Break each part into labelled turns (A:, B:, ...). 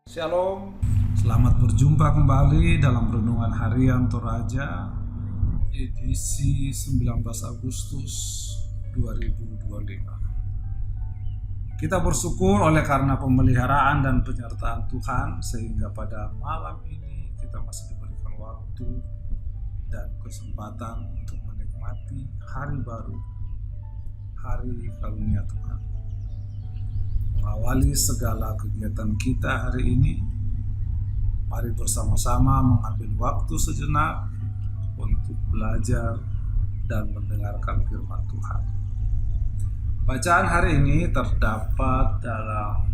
A: Shalom, selamat berjumpa kembali dalam Renungan Harian Toraja edisi 19 Agustus 2025. Kita bersyukur oleh karena pemeliharaan dan penyertaan Tuhan sehingga pada malam ini kita masih diberikan waktu dan kesempatan untuk menikmati hari baru, hari karunia Tuhan. Mengawali segala kegiatan kita hari ini, mari bersama-sama mengambil waktu sejenak untuk belajar dan mendengarkan firman Tuhan. Bacaan hari ini terdapat dalam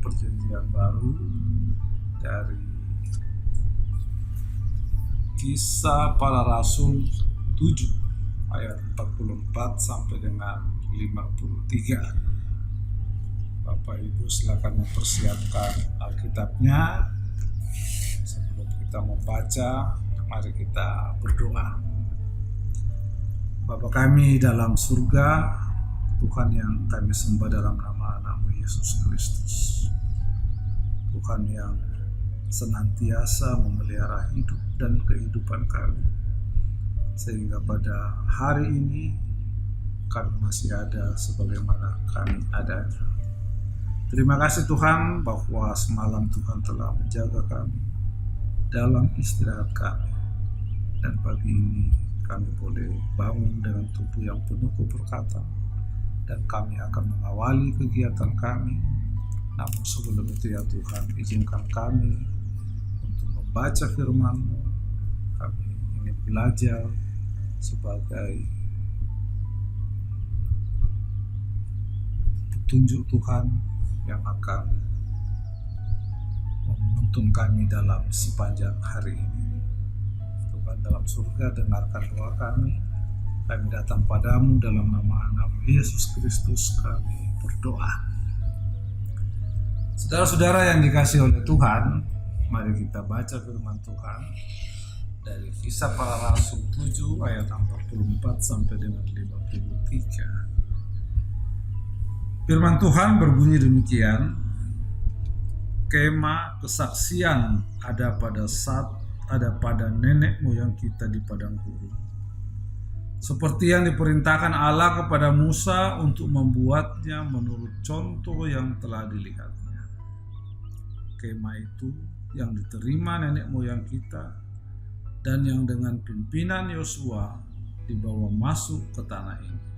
A: Perjanjian Baru dari Kisah Para Rasul 7 ayat 44 sampai dengan 53. Bapak Ibu silakan mempersiapkan Alkitabnya. Sebelum kita membaca, mari kita berdoa. Bapa kami dalam surga, Tuhan yang kami sembah dalam nama Yesus Kristus, Tuhan yang senantiasa memelihara hidup dan kehidupan kami, sehingga pada hari ini kami masih ada sebagaimana kami adanya. Terima kasih Tuhan bahwa semalam Tuhan telah menjaga kami dalam istirahat kami, dan pagi ini kami boleh bangun dengan tubuh yang penuh keberkatan, dan kami akan mengawali kegiatan kami. Namun sebelum itu ya Tuhan, izinkan kami untuk membaca firman-Mu. Kami ingin belajar sebagai petunjuk Tuhan yang akan menuntun kami dalam sepanjang hari ini. Tuhan dalam surga, dengarkan doa kami. Kami datang padamu dalam nama Yesus Kristus kami berdoa. Saudara-saudara yang dikasihi oleh Tuhan, mari kita baca firman Tuhan dari Kisah Para Rasul 7 ayat 44 sampai dengan 53. Firman Tuhan berbunyi demikian: Kemah kesaksian ada pada nenek moyang kita di padang gurun, seperti yang diperintahkan Allah kepada Musa untuk membuatnya menurut contoh yang telah dilihatnya. Kemah itu yang diterima nenek moyang kita dan yang dengan pimpinan Yosua dibawa masuk ke tanah ini,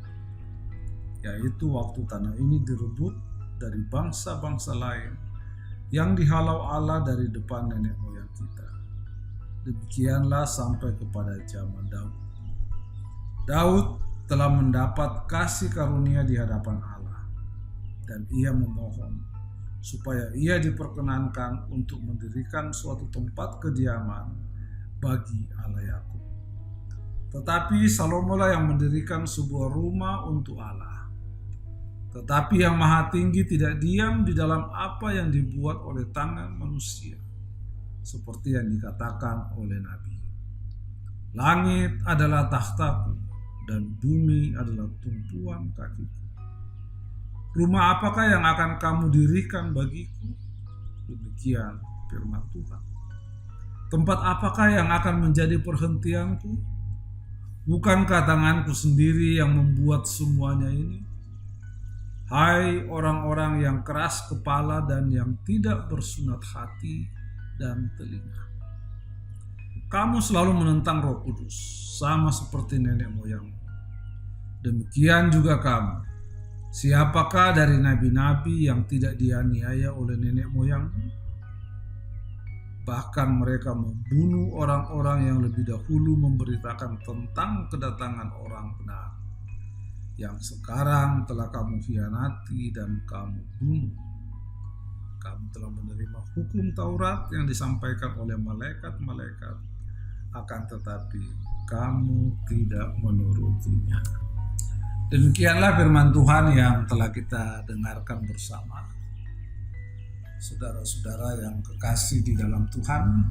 A: yaitu waktu tanah ini direbut dari bangsa-bangsa lain yang dihalau Allah dari depan nenek moyang kita. Demikianlah sampai kepada zaman Daud. Daud telah mendapat kasih karunia di hadapan Allah, dan ia memohon supaya ia diperkenankan untuk mendirikan suatu tempat kediaman bagi Allah Yakub. Tetapi Salomo lah yang mendirikan sebuah rumah untuk Allah. Tetapi yang Maha Tinggi tidak diam di dalam apa yang dibuat oleh tangan manusia, seperti yang dikatakan oleh Nabi. Langit adalah takhtaku dan bumi adalah tumpuan kakiku. Rumah apakah yang akan kamu dirikan bagiku? Demikian firman Tuhan. Tempat apakah yang akan menjadi perhentianku? Bukankah tanganku sendiri yang membuat semuanya ini? Hai orang-orang yang keras kepala dan yang tidak bersunat hati dan telinga, kamu selalu menentang Roh Kudus, sama seperti nenek moyangmu. Demikian juga kamu. Siapakah dari nabi-nabi yang tidak dianiaya oleh nenek moyangmu? Bahkan mereka membunuh orang-orang yang lebih dahulu memberitakan tentang kedatangan orang benar, yang sekarang telah kamu khianati dan kamu bunuh. Kamu telah menerima hukum Taurat yang disampaikan oleh malaikat-malaikat, akan tetapi kamu tidak menurutinya. Demikianlah firman Tuhan yang telah kita dengarkan bersama. Saudara-saudara yang kekasih di dalam Tuhan,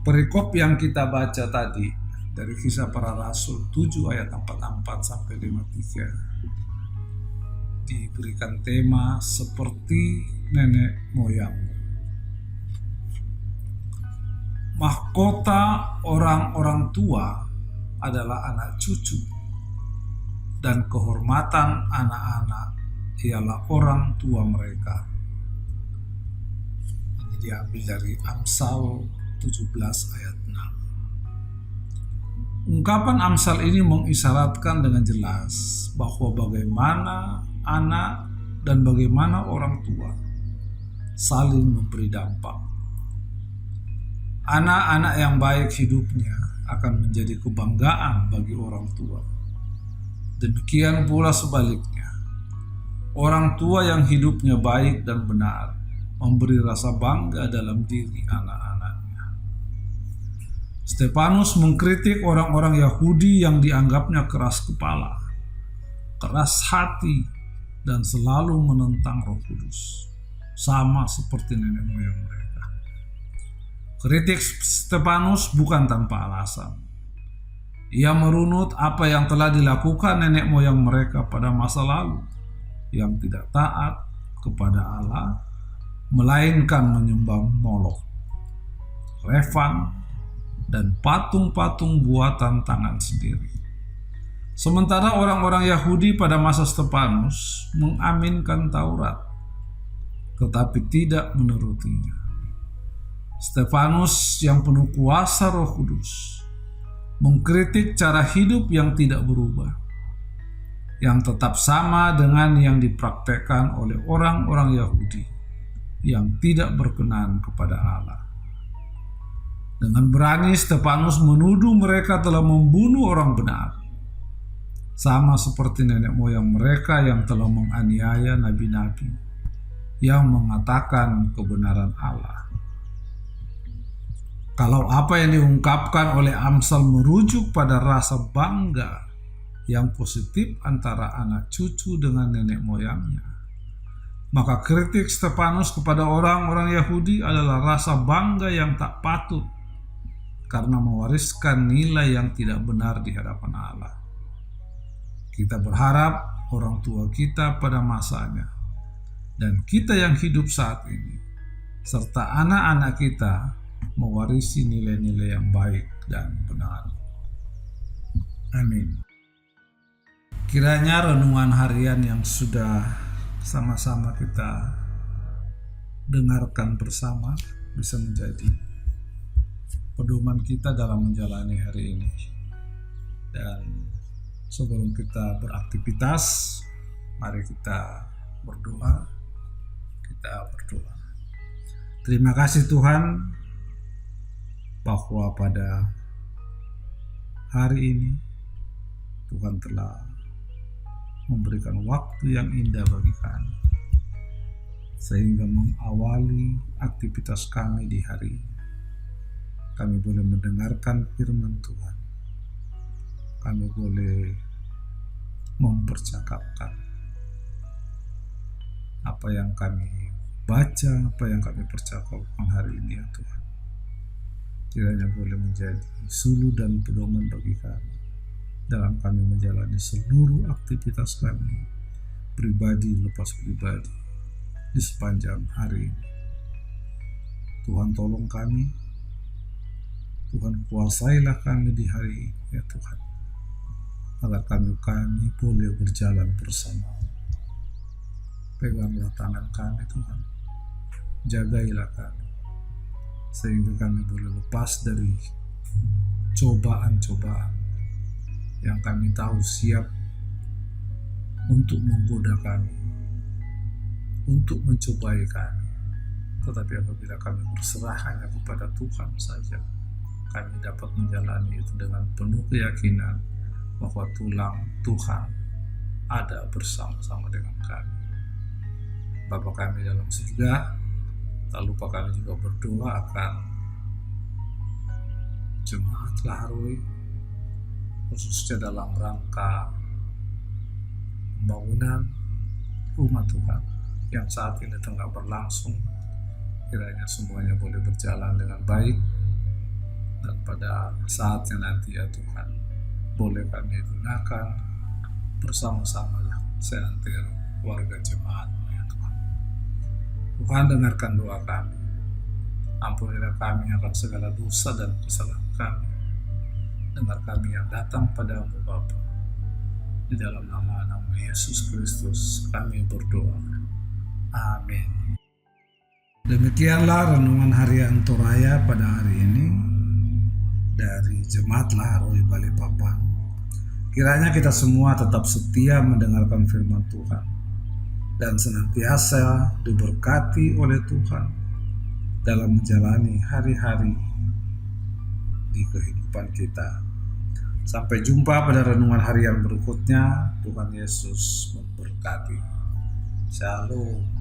A: perikop yang kita baca tadi dari Kisah Para Rasul 7 ayat 44 sampai 53 diberikan tema seperti nenek moyangmu. Mahkota orang-orang tua adalah anak cucu, dan kehormatan anak-anak ialah orang tua mereka. Ini diambil dari Amsal 17 ayat 6. Ungkapan Amsal ini mengisyaratkan dengan jelas bahwa bagaimana anak dan bagaimana orang tua saling memberi dampak. Anak-anak yang baik hidupnya akan menjadi kebanggaan bagi orang tua. Demikian pula sebaliknya, orang tua yang hidupnya baik dan benar memberi rasa bangga dalam diri anak-anaknya. Stefanus mengkritik orang-orang Yahudi yang dianggapnya keras kepala, keras hati, dan selalu menentang Roh Kudus, sama seperti nenek moyang mereka. Kritik Stefanus bukan tanpa alasan. Ia merunut apa yang telah dilakukan nenek moyang mereka pada masa lalu, yang tidak taat kepada Allah, melainkan menyembah Molok, Refan, dan patung-patung buatan tangan sendiri. Sementara orang-orang Yahudi pada masa Stefanus mengaminkan Taurat, tetapi tidak menurutinya. Stefanus yang penuh kuasa Roh Kudus mengkritik cara hidup yang tidak berubah, yang tetap sama dengan yang dipraktekkan oleh orang-orang Yahudi yang tidak berkenan kepada Allah. Dengan berani Stefanus menuduh mereka telah membunuh orang benar, sama seperti nenek moyang mereka yang telah menganiaya nabi-nabi yang mengatakan kebenaran Allah. Kalau apa yang diungkapkan oleh Amsal merujuk pada rasa bangga yang positif antara anak cucu dengan nenek moyangnya, maka kritik Stefanus kepada orang-orang Yahudi adalah rasa bangga yang tak patut karena mewariskan nilai yang tidak benar di hadapan Allah. Kita berharap orang tua kita pada masanya dan kita yang hidup saat ini serta anak-anak kita mewarisi nilai-nilai yang baik dan benar. Amin. Kiranya renungan harian yang sudah sama-sama kita dengarkan bersama bisa menjadi pedoman kita dalam menjalani hari ini. Dan sebelum kita beraktivitas, mari kita berdoa. Terima kasih Tuhan bahwa pada hari ini Tuhan telah memberikan waktu yang indah bagi kami sehingga mengawali aktivitas kami di hari ini. Kami boleh mendengarkan firman Tuhan, kami boleh mempercakapkan apa yang kami baca, apa yang kami percakapkan hari ini ya Tuhan. Kiranya boleh menjadi suluh dan pedoman bagi kami dalam kami menjalani seluruh aktivitas kami, pribadi lepas pribadi, di sepanjang hari ini. Tuhan tolong kami, Tuhan kuasailah kami di hari ini ya Tuhan, agar kami boleh berjalan bersama. Peganglah tangan kami Tuhan, jagailah kami, sehingga kami boleh lepas dari cobaan-cobaan yang kami tahu siap untuk menggoda kami, untuk mencobai kami. Tetapi apabila kami berserah hanya kepada Tuhan saja, kami dapat menjalani itu dengan penuh keyakinan bahwa Tuhan ada bersama-sama dengan kami. Bapa kami dalam surga, tak lupa kami juga berdoa akan jemaat Laharui, khususnya dalam rangka pembangunan rumah Tuhan yang saat ini tengah berlangsung. Kiranya semuanya boleh berjalan dengan baik, dan pada saatnya nanti ya Tuhan, boleh kami gunakan bersama-sama seantero warga jemaat ya Tuhan. Tuhan dengarkan doa kami. Ampunilah kami akan segala dosa dan kesalahan kami. Dengar kami yang datang padamu Bapa. Di dalam nama Yesus Kristus kami berdoa. Amin. Demikianlah renungan harian Toraya pada hari ini dari Jemaat Laharoi Balikpapan. Kiranya kita semua tetap setia mendengarkan firman Tuhan dan senantiasa diberkati oleh Tuhan dalam menjalani hari-hari di kehidupan kita. Sampai jumpa pada renungan harian berikutnya. Tuhan Yesus memberkati. Shalom.